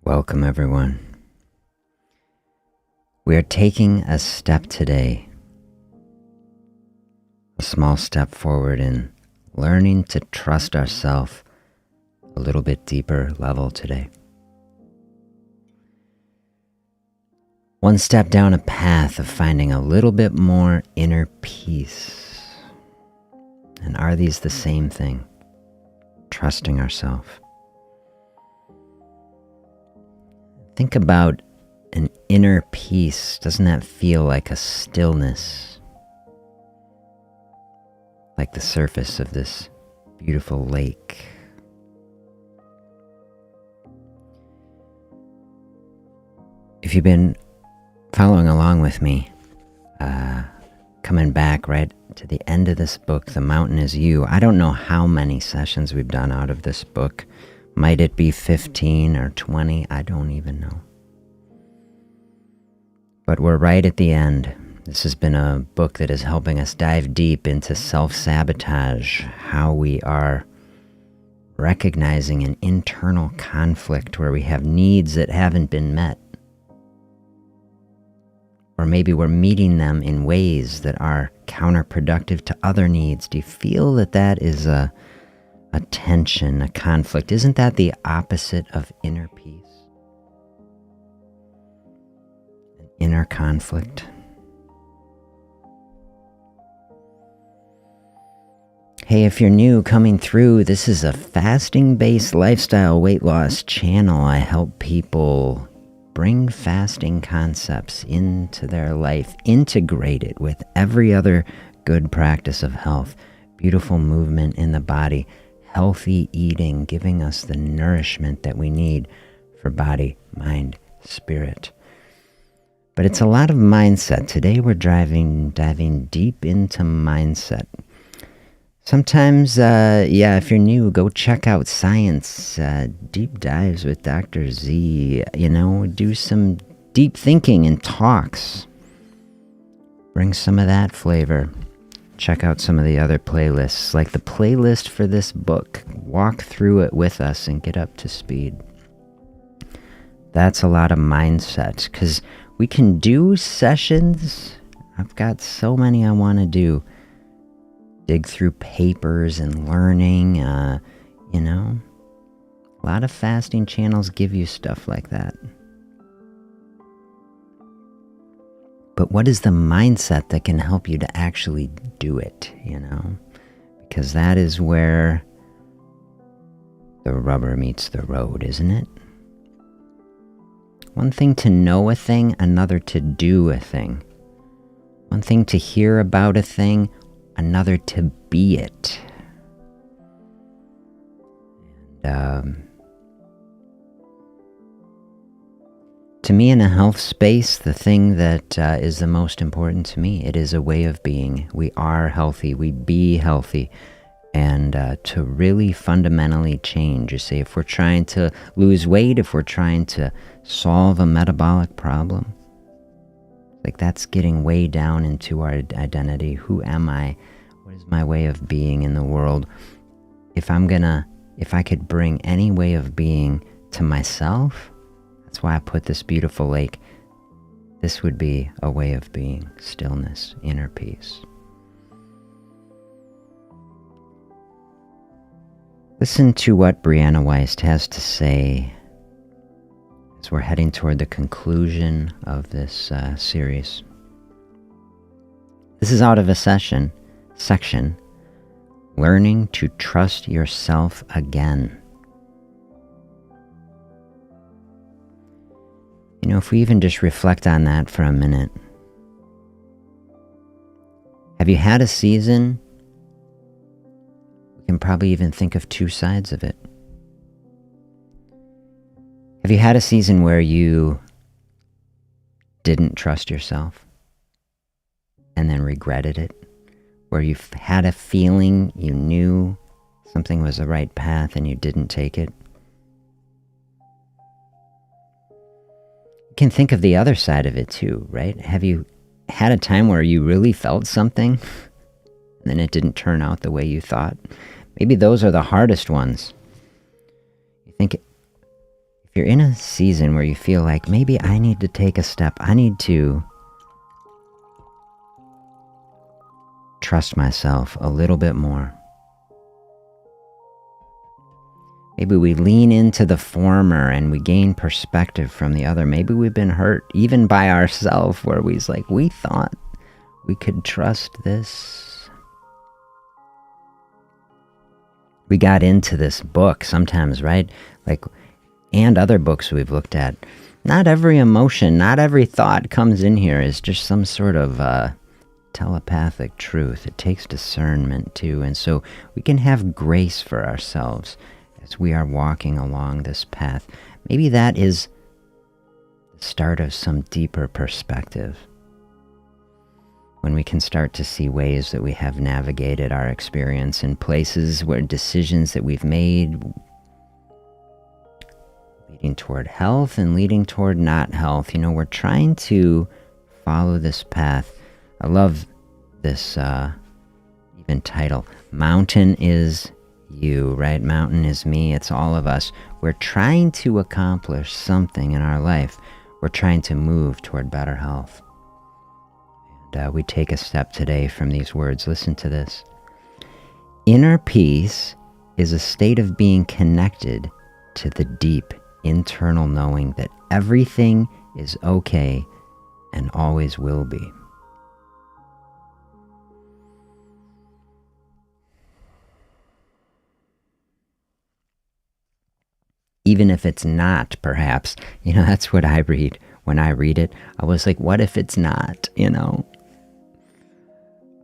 Welcome, everyone. We are taking a step today, a small step forward in learning to trust ourselves a little bit deeper level today. One step down a path of finding a little bit more inner peace. And are these the same thing? Trusting ourselves. Think about an inner peace. Doesn't that feel like a stillness? Like the surface of this beautiful lake. If you've been following along with me, coming back right to the end of this book, The Mountain Is You, I don't know how many sessions we've done out of this book. Might it be 15 or 20? I don't even know. But we're right at the end. This has been a book that is helping us dive deep into self-sabotage, how we are recognizing an internal conflict where we have needs that haven't been met. Or maybe we're meeting them in ways that are counterproductive to other needs. Do you feel that that is a tension, a conflict? Isn't that the opposite of inner peace? An inner conflict. Hey, if you're new coming through, this is a fasting-based lifestyle weight loss channel. I help people bring fasting concepts into their life, integrate it with every other good practice of health, beautiful movement in the body, healthy eating, giving us the nourishment that we need for body, mind, spirit. But it's a lot of mindset. Today we're diving deep into mindset. Sometimes, if you're new, go check out Science Deep Dives with Dr. Z. Do some deep thinking and talks. Bring some of that flavor. Check out some of the other playlists, like the playlist for this book. Walk through it with us and get up to speed. That's a lot of mindset, because we can do sessions. I've got so many I want to do. Dig through papers and learning, a lot of fasting channels give you stuff like that. But what is the mindset that can help you to actually do it, Because that is where the rubber meets the road, isn't it? One thing to know a thing, another to do a thing. One thing to hear about a thing, another to be it. And to me, in a health space, the thing that is the most important to me, it is a way of being. We are healthy, we be healthy. And to really fundamentally change, you see, if we're trying to lose weight, if we're trying to solve a metabolic problem, like that's getting way down into our identity. Who am I? What is my way of being in the world? If I could bring any way of being to myself, that's why I put this beautiful lake. This would be a way of being, stillness, inner peace. Listen to what Brianna Wiest has to say as we're heading toward the conclusion of this series. This is out of a section, Learning to Trust Yourself Again. If we even just reflect on that for a minute. Have you had a season? We can probably even think of two sides of it. Have you had a season where you didn't trust yourself and then regretted it? Where you had a feeling you knew something was the right path and you didn't take it? You can think of the other side of it too, right? Have you had a time where you really felt something and then it didn't turn out the way you thought? Maybe those are the hardest ones. You think you're in a season where you feel like maybe I need to take a step, I need to trust myself a little bit more. Maybe we lean into the former and we gain perspective from the other. Maybe we've been hurt even by ourselves, where we thought we could trust this. We got into this book sometimes, right? And other books we've looked at. Not every emotion, not every thought comes in here as just some sort of telepathic truth. It takes discernment too. And so we can have grace for ourselves as we are walking along this path. Maybe that is the start of some deeper perspective, when we can start to see ways that we have navigated our experience in places where decisions that we've made leading toward health and leading toward not health. We're trying to follow this path. I love this even title, Mountain is You, right? Mountain is me. It's all of us. We're trying to accomplish something in our life. We're trying to move toward better health. And we take a step today from these words. Listen to this. Inner peace is a state of being connected to the deep internal knowing that everything is okay and always will be. Even if it's not, perhaps, that's what I read. When I read it, I was like, what if it's not,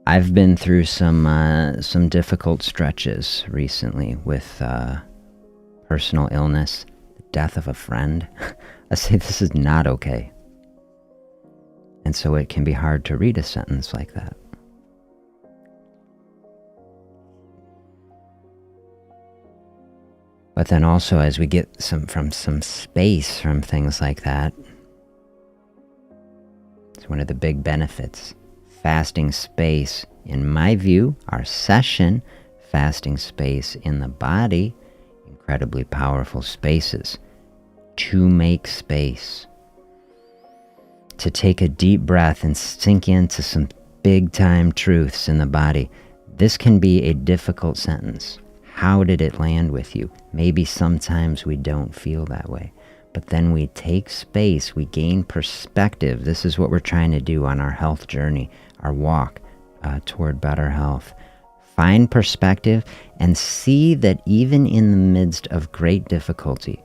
I've been through some difficult stretches recently with personal illness, the death of a friend. I say this is not okay. And so it can be hard to read a sentence like that. But then also, as we get some space from things like that, it's one of the big benefits. Fasting space, in my view, our session, fasting space in the body, incredibly powerful spaces. To make space. To take a deep breath and sink into some big time truths in the body. This can be a difficult sentence. How did it land with you? Maybe sometimes we don't feel that way. But then we take space, we gain perspective. This is what we're trying to do on our health journey, our walk toward better health. Find perspective and see that even in the midst of great difficulty,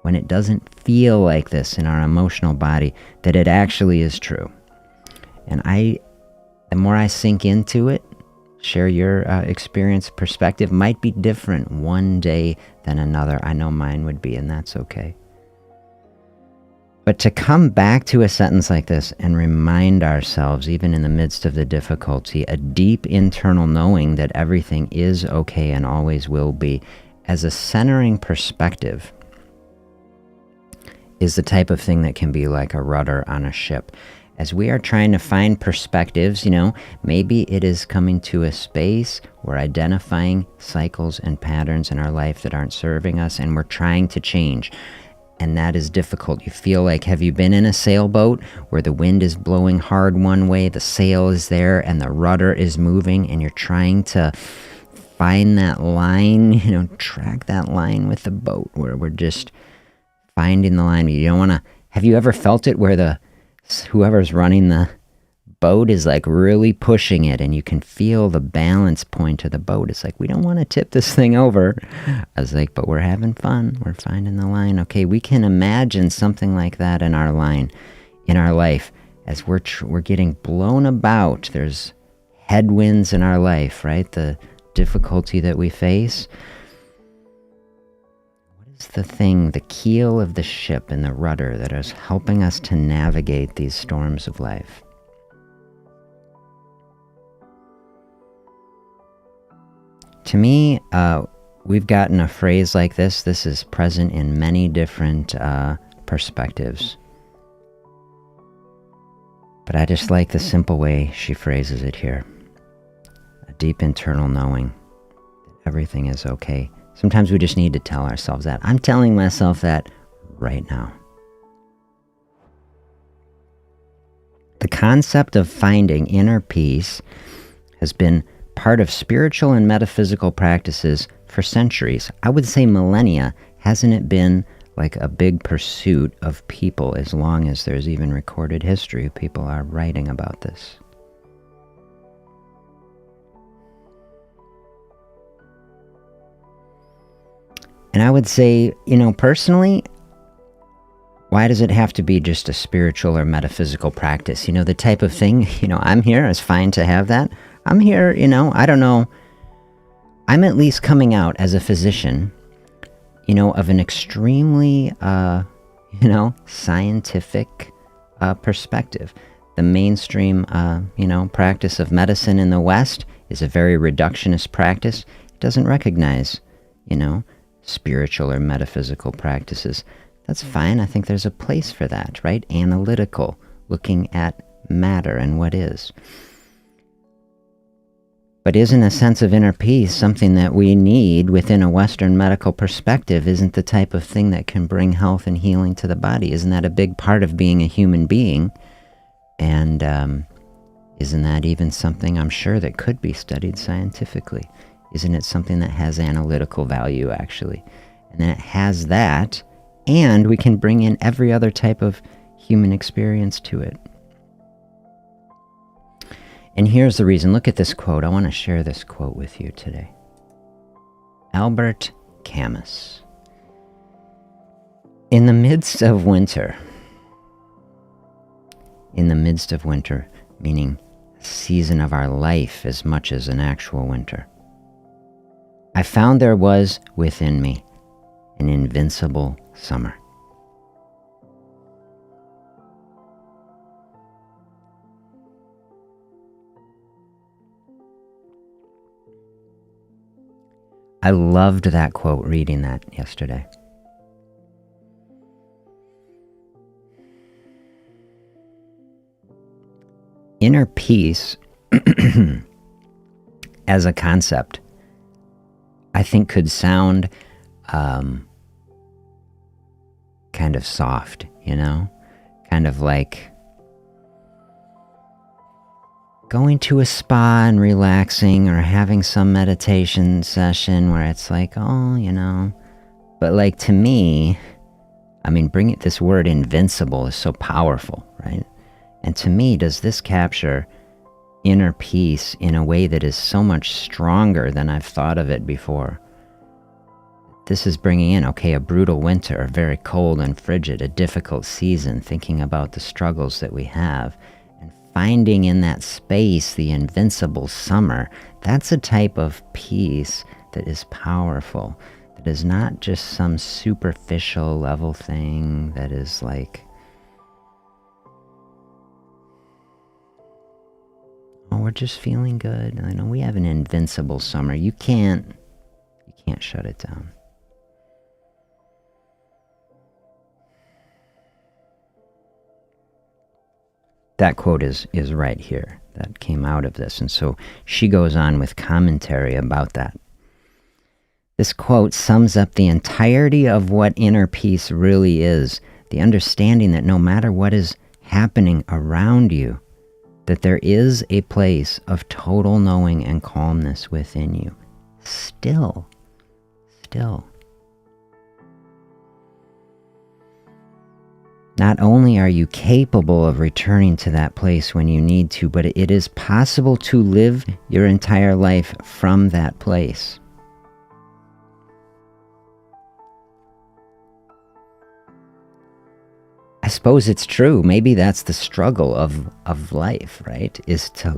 when it doesn't feel like this in our emotional body, that it actually is true. And the more I sink into it, share your experience, perspective might be different one day than another. I know mine would be, and that's okay. But to come back to a sentence like this and remind ourselves, even in the midst of the difficulty, a deep internal knowing that everything is okay and always will be, as a centering perspective, is the type of thing that can be like a rudder on a ship. As we are trying to find perspectives, maybe it is coming to a space, we're identifying cycles and patterns in our life that aren't serving us, and we're trying to change. And that is difficult. You feel like, have you been in a sailboat where the wind is blowing hard one way, the sail is there, and the rudder is moving, and you're trying to find that line, track that line with the boat, where we're just finding the line. You don't want to, have you ever felt it where whoever's running the boat is like really pushing it, and you can feel the balance point of the boat? It's like, we don't want to tip this thing over. I was like, but we're having fun. We're finding the line. Okay, we can imagine something like that in our life, as we're getting blown about. There's headwinds in our life, right? The difficulty that we face. The thing, the keel of the ship and the rudder that is helping us to navigate these storms of life. To me, we've gotten a phrase like this. This is present in many different perspectives. But I just like the simple way she phrases it here. A deep internal knowing that everything is okay. Sometimes we just need to tell ourselves that. I'm telling myself that right now. The concept of finding inner peace has been part of spiritual and metaphysical practices for centuries. I would say millennia. Hasn't it been like a big pursuit of people as long as there's even recorded history? People are writing about this. And I would say, personally, why does it have to be just a spiritual or metaphysical practice? The type of thing, I'm here, it's fine to have that. I'm here, I don't know. I'm at least coming out as a physician, of an extremely, scientific perspective. The mainstream, practice of medicine in the West is a very reductionist practice. It doesn't recognize, spiritual or metaphysical practices. That's fine. I think there's a place for that, right? Analytical, looking at matter and what is. But isn't a sense of inner peace something that we need within a Western medical perspective? Isn't the type of thing that can bring health and healing to the body? Isn't that a big part of being a human being? And isn't that even something I'm sure that could be studied scientifically? Isn't it something that has analytical value, actually? And then it has that, and we can bring in every other type of human experience to it. And here's the reason. Look at this quote. I want to share this quote with you today. Albert Camus. In the midst of winter, meaning a season of our life as much as an actual winter, I found there was within me an invincible summer. I loved that quote, reading that yesterday. Inner peace, as a concept, I think could sound kind of soft, kind of like going to a spa and relaxing, or having some meditation session where it's like, but like, to me, this word invincible is so powerful, right? And to me, does this capture inner peace in a way that is so much stronger than I've thought of it before? This is bringing in, a brutal winter, very cold and frigid, a difficult season, thinking about the struggles that we have, and finding in that space the invincible summer. That's a type of peace that is powerful, that is not just some superficial level thing that is like, we're just feeling good. I know we have an invincible summer. You can't shut it down. That quote is right here. That came out of this. And so she goes on with commentary about that. This quote sums up the entirety of what inner peace really is. The understanding that no matter what is happening around you, that there is a place of total knowing and calmness within you. Still. Not only are you capable of returning to that place when you need to, but it is possible to live your entire life from that place. I suppose it's true. Maybe that's the struggle of life, right? Is to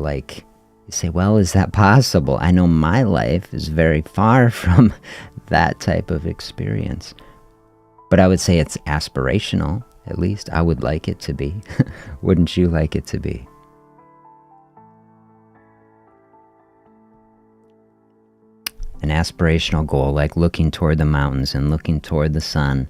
say, well, is that possible? I know my life is very far from that type of experience. But I would say it's aspirational, at least. I would like it to be. Wouldn't you like it to be? An aspirational goal, like looking toward the mountains and looking toward the sun.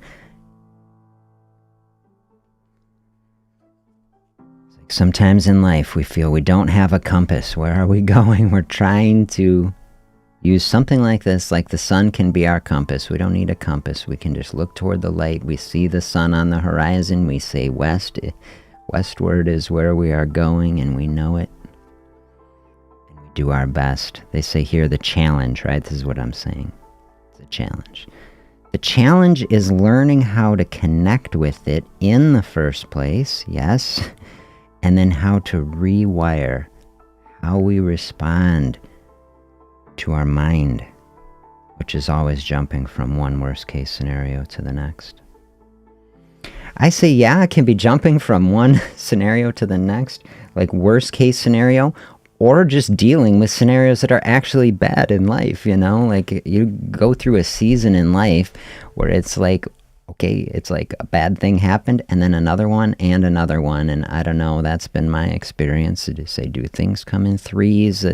Sometimes in life we feel we don't have a compass. Where are we going? We're trying to, use something like this, like the sun can be our compass. We don't need a compass. We can just look toward the light. We see the sun on the horizon. We say westward is where we are going, and we know it. And we do our best. They say here the challenge, right? This is what I'm saying. It's a challenge. The challenge is learning how to connect with it in the first place, yes, and then how to rewire how we respond to our mind, which is always jumping from one worst case scenario to the next. I say, yeah, it can be jumping from one scenario to the next, like worst case scenario, or just dealing with scenarios that are actually bad in life, you know? Like you go through a season in life where it's like, okay, it's like a bad thing happened and then another one and another one. And I don't know, that's been my experience. To say, do things come in threes?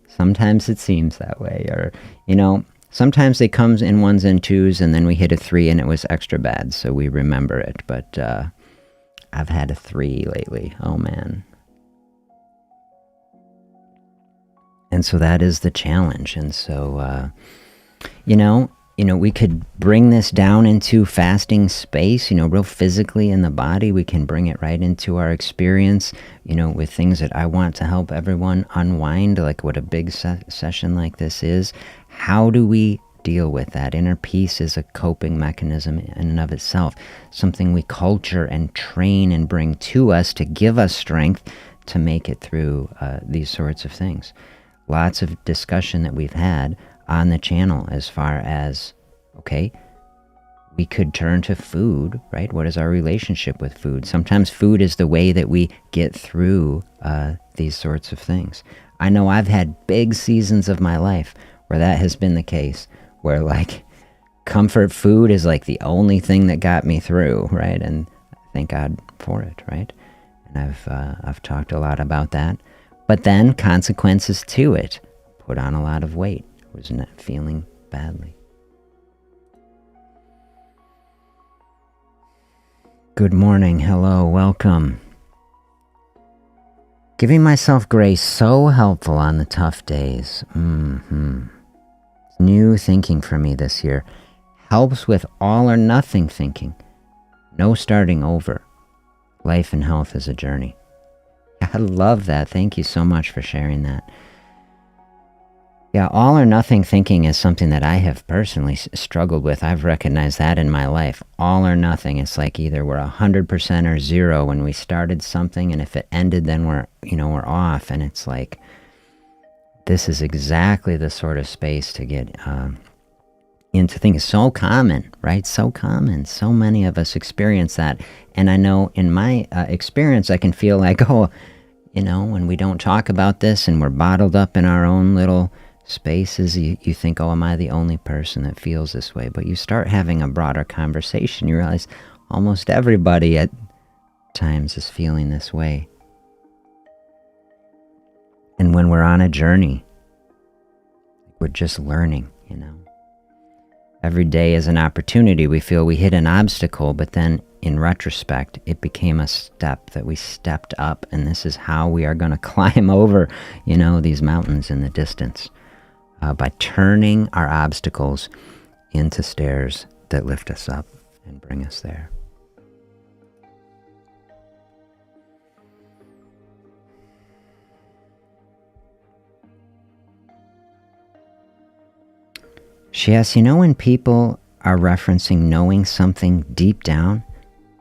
Sometimes it seems that way, or, you know, sometimes they come in ones and twos and then we hit a 3 and it was extra bad. So we remember it. But I've had a 3 lately. Oh man. And so that is the challenge. And so, you know, we could bring this down into fasting space, you know, real physically in the body. We can bring it right into our experience, you know, with things that I want to help everyone unwind, like what a big session like this is. How do we deal with that? Inner peace is a coping mechanism in and of itself, something we culture and train and bring to us to give us strength to make it through these sorts of things. Lots of discussion that we've had on the channel as far as, okay, we could turn to food, right? What is our relationship with food? Sometimes food is the way that we get through these sorts of things. I know I've had big seasons of my life where that has been the case, where like comfort food is like the only thing that got me through, right? And thank God for it, right? And I've talked a lot about that. But then consequences to it. Put on a lot of weight. Was not feeling badly. Good morning. Hello. Welcome. Giving myself grace, so helpful on the tough days. New thinking for me this year. Helps with all or nothing thinking. No starting over. Life and health is a journey. I love that. Thank you so much for sharing that. Yeah, all or nothing thinking is something that I have personally struggled with. I've recognized that in my life. All or nothing. It's like either we're 100% or 0 when we started something, and if it ended, then we're off. And it's like, this is exactly the sort of space to get into things. So common, right? So common. So many of us experience that. And I know in my experience, I can feel like, oh, you know, when we don't talk about this and we're bottled up in our own little spaces, you think, oh, am I the only person that feels this way? But you start having a broader conversation, you realize almost everybody at times is feeling this way. And when we're on a journey, we're just learning, you know. Every day is an opportunity. We feel we hit an obstacle, but then in retrospect, it became a step that we stepped up, and this is how we are going to climb over, you know, these mountains in the distance, by turning our obstacles into stairs that lift us up and bring us there. She asks, you know, when people are referencing knowing something deep down,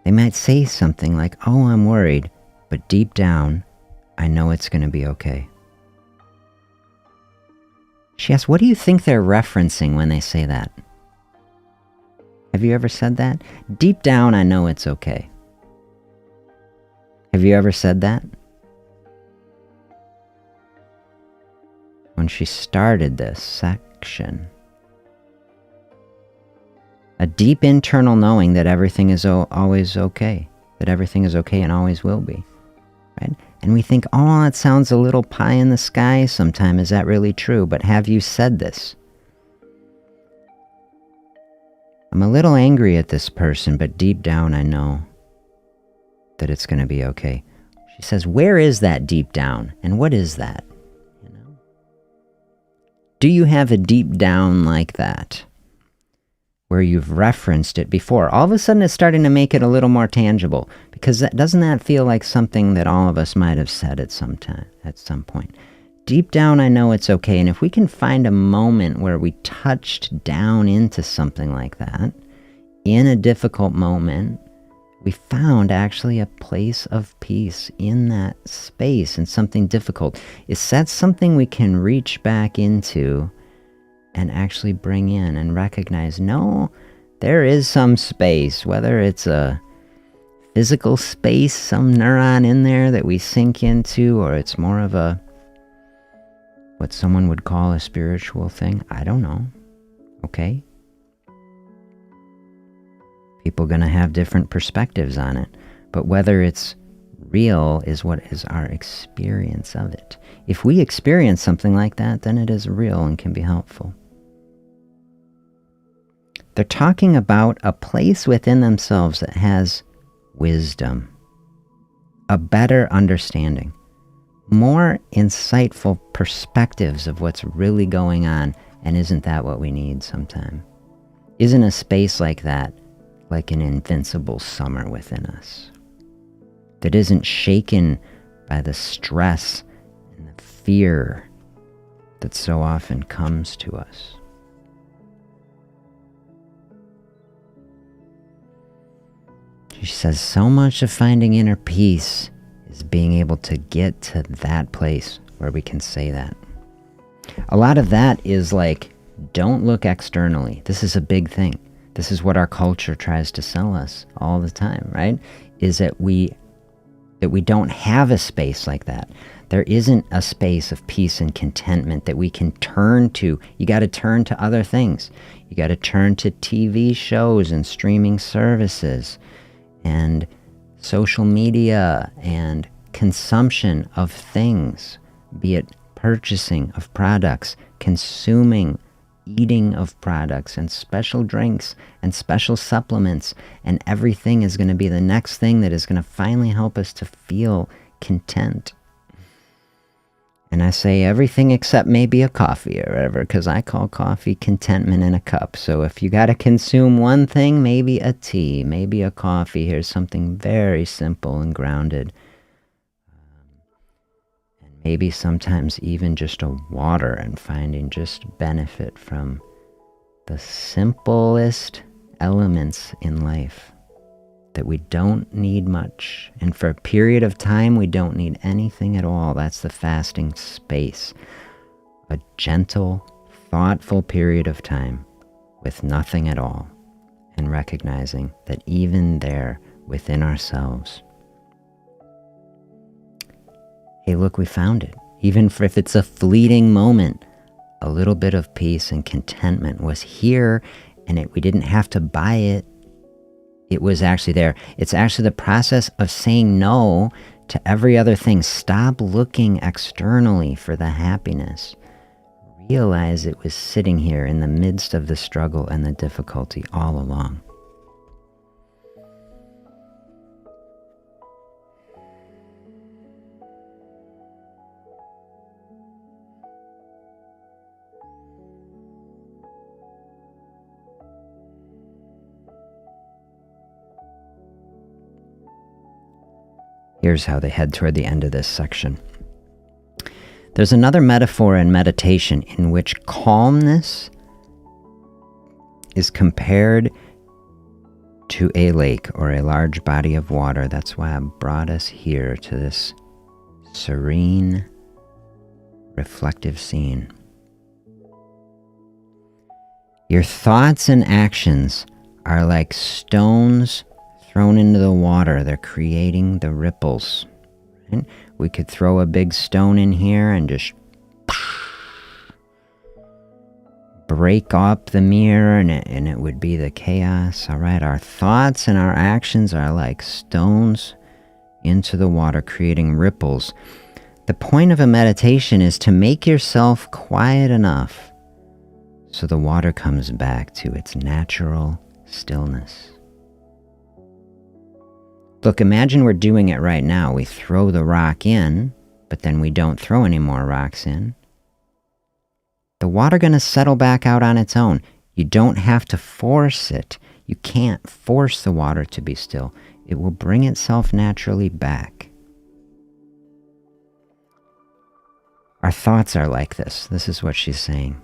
they might say something like, oh, I'm worried, but deep down, I know it's going to be okay. She asks, what do you think they're referencing when they say that? Have you ever said that? Deep down, I know it's okay. Have you ever said that? When she started this section, a deep internal knowing that everything is always okay, that everything is okay and always will be, right? And we think, oh, it sounds a little pie in the sky sometime. Is that really true? But have you said this? I'm a little angry at this person, but deep down I know that it's going to be okay. She says, where is that deep down? And what is that? You know? Do you have a deep down like that, where you've referenced it before? All of a sudden it's starting to make it a little more tangible, because doesn't that feel like something that all of us might have said at some point? Deep down, I know it's okay. And if we can find a moment where we touched down into something like that, in a difficult moment, we found actually a place of peace in that space, and something difficult. Is that something we can reach back into and actually bring in and recognize, no, there is some space, whether it's a physical space, some neuron in there that we sink into, or it's more of a, what someone would call a spiritual thing. I don't know. Okay? People are going to have different perspectives on it. But whether it's real is what is our experience of it. If we experience something like that, then it is real and can be helpful. They're talking about a place within themselves that has wisdom, a better understanding, more insightful perspectives of what's really going on. And isn't that what we need sometime? Isn't a space like that like an invincible summer within us, that isn't shaken by the stress and the fear that so often comes to us? She says so much of finding inner peace is being able to get to that place where we can say that. A lot of that is like, don't look externally. This is a big thing. This is what our culture tries to sell us all the time, right? Is that we don't have a space like that. There isn't a space of peace and contentment that we can turn to. You got to turn to other things. You got to turn to TV shows and streaming services and social media and consumption of things, be it purchasing of products, consuming, eating of products and special drinks and special supplements, and everything is going to be the next thing that is going to finally help us to feel content. And I say everything except maybe a coffee or whatever, because I call coffee contentment in a cup. So if you got to consume one thing, maybe a tea, maybe a coffee, here's something very simple and grounded. Maybe sometimes even just a water, and finding just benefit from the simplest elements in life, that we don't need much. And for a period of time, we don't need anything at all. That's the fasting space. A gentle, thoughtful period of time with nothing at all. And recognizing that even there within ourselves, hey, look, we found it. Even if it's a fleeting moment, a little bit of peace and contentment was here, and we didn't have to buy it. It was actually there. It's actually the process of saying no to every other thing. Stop looking externally for the happiness. Realize it was sitting here in the midst of the struggle and the difficulty all along. Here's how they head toward the end of this section. There's another metaphor in meditation in which calmness is compared to a lake or a large body of water. That's why I brought us here to this serene, reflective scene. Your thoughts and actions are like stones thrown into the water. They're creating the ripples. Right? We could throw a big stone in here and just break up the mirror, and it would be the chaos. All right, our thoughts and our actions are like stones into the water, creating ripples. The point of a meditation is to make yourself quiet enough so the water comes back to its natural stillness. Look, imagine we're doing it right now. We throw the rock in, but then we don't throw any more rocks in. the water going to settle back out on its own. You don't have to force it. You can't force the water to be still. It will bring itself naturally back. Our thoughts are like this. This is what she's saying.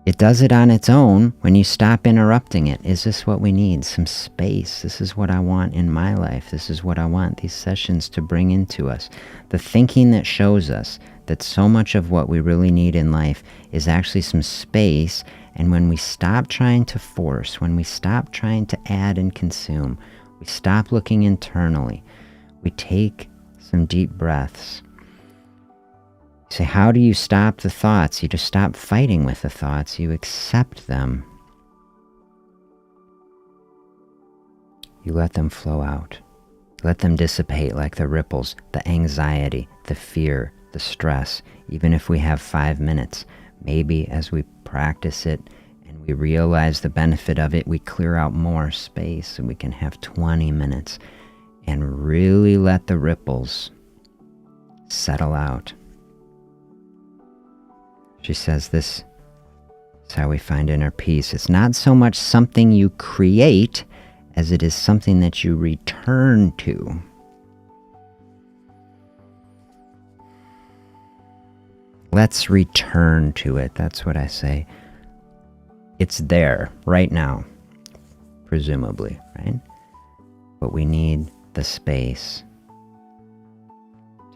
It does it on its own when you stop interrupting it. Is this what we need? Some space. This is what I want in my life. This is what I want these sessions to bring into us. The thinking that shows us that so much of what we really need in life is actually some space. And when we stop trying to force, when we stop trying to add and consume, we stop looking internally, we take some deep breaths. You say, how do you stop the thoughts? You just stop fighting with the thoughts. You accept them. You let them flow out. Let them dissipate like the ripples, the anxiety, the fear, the stress. Even if we have 5 minutes, maybe as we practice it and we realize the benefit of it, we clear out more space and we can have 20 minutes and really let the ripples settle out. She says this is how we find inner peace. It's not so much something you create as it is something that you return to. Let's return to it. That's what I say. It's there right now, presumably, right? But we need the space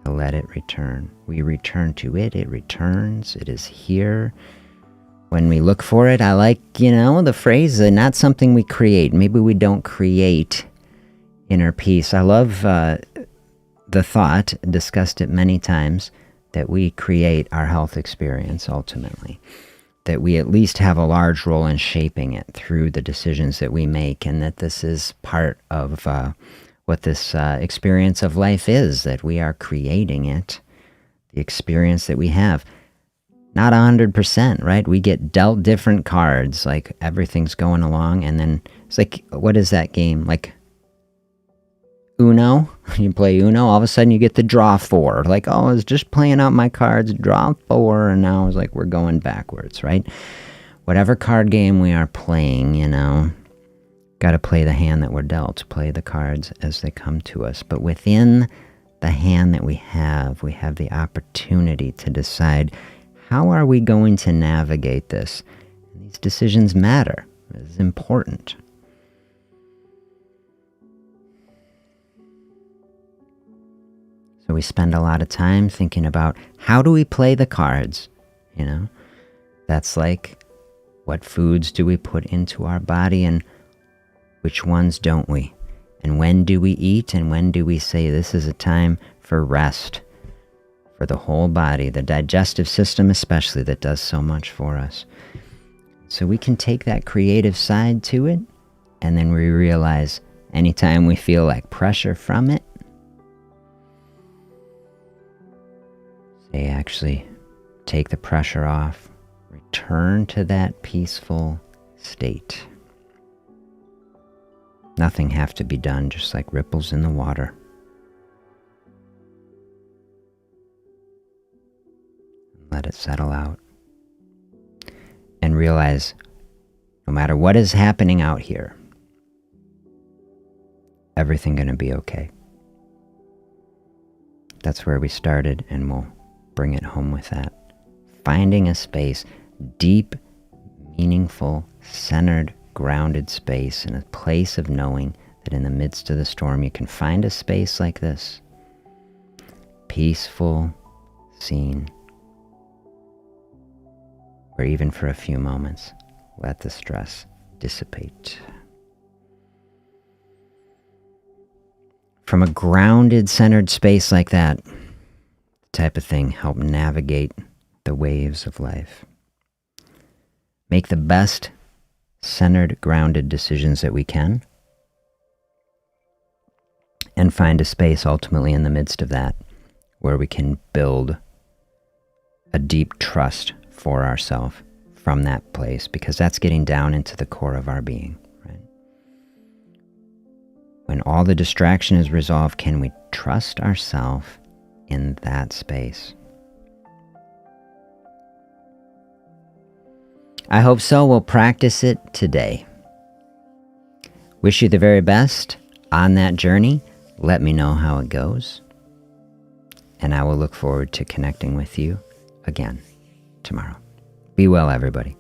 to let it return. We return to it. It returns. It is here. When we look for it, I like, the phrase, not something we create. Maybe we don't create inner peace. I love the thought, discussed it many times, that we create our health experience ultimately. That we at least have a large role in shaping it through the decisions that we make, and that this is part of what this experience of life is, that we are creating it, the experience that we have. Not 100%, right? We get dealt different cards, like everything's going along, and then it's like, what is that game? Like Uno? You play Uno, all of a sudden you get to draw 4. Like, oh, I was just playing out my cards, draw 4, and now it's like we're going backwards, right? Whatever card game we are playing, got to play the hand that we're dealt, play the cards as they come to us. But within the hand that we have the opportunity to decide, how are we going to navigate this? And these decisions matter. It's important. So we spend a lot of time thinking about, how do we play the cards? That's like, what foods do we put into our body and which ones don't we? And when do we eat and when do we say this is a time for rest? For the whole body, the digestive system especially, that does so much for us. So we can take that creative side to it, and then we realize anytime we feel like pressure from it, say actually take the pressure off, return to that peaceful state. Nothing have to be done, just like ripples in the water. Let it settle out. And realize, no matter what is happening out here, everything going to be okay. That's where we started, and we'll bring it home with that. Finding a space, deep, meaningful, centered, grounded space, in a place of knowing that in the midst of the storm you can find a space like this. Peaceful, seen, where even for a few moments, let the stress dissipate. From a grounded, centered space like that, type of thing help navigate the waves of life. Make the best centered, grounded decisions that we can, and find a space ultimately in the midst of that where we can build a deep trust for ourselves from that place, because that's getting down into the core of our being, right? When all the distraction is resolved, can we trust ourselves in that space. I hope so. We'll practice it today. Wish you the very best on that journey. Let me know how it goes. And I will look forward to connecting with you again tomorrow. Be well, everybody.